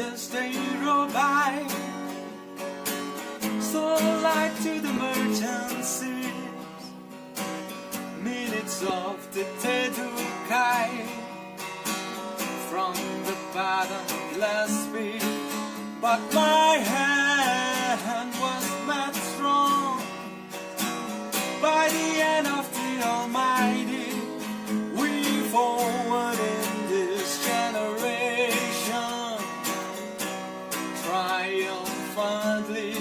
Yes, they roll by, so light to the merchant seas. Minutes of the Tedukai from the bottomless pit, but my hand was made strong by the hand of the Almighty. We forward in this generation triumphantly.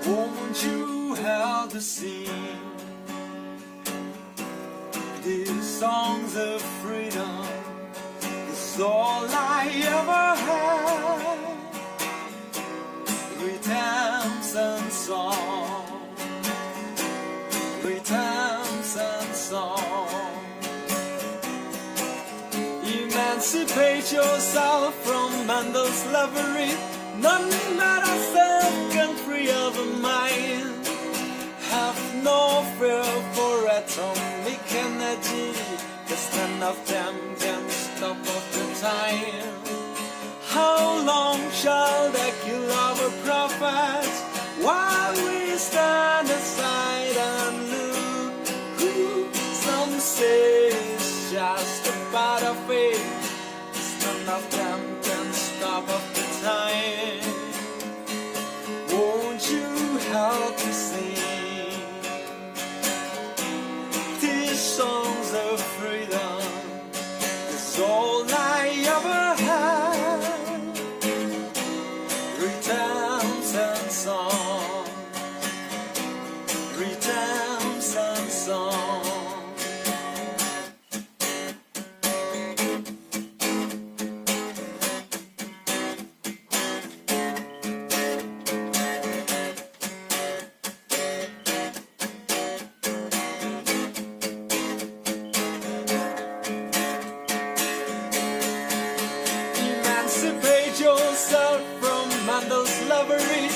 Won't you help to sing these songs of freedom? It's all I ever had. Rhythms and song, rhythms and song. Emancipate yourself from mental slavery. None but ourselves can free our mind. Have no fear for atomic energy, 'cause none of them can stop of the time. How long shall they kill our prophets while we stand aside and look? Some say it's just about a fate, 'cause none of them can stop of the time. Won't you help me sing these songs of freedom? It's all I ever had. Rhythms and songs, rhythms and songs. Emancipate yourself from mental slavery.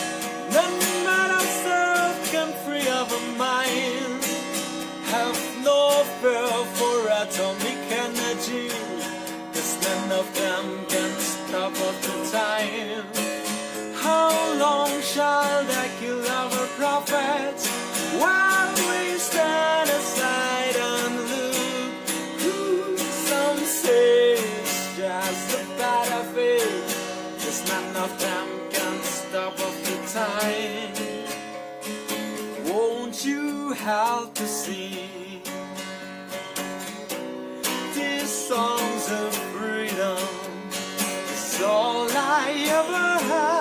None but ourselves can free our mind. Have no fear for atomic energy, 'cause none of them can stop of the time. How long shall they kill our prophets while we stand aside and look? Some say it's just a battlefield, 'cause none of them can stop of the time. Won't you help to sing these songs of freedom? It's all I ever had.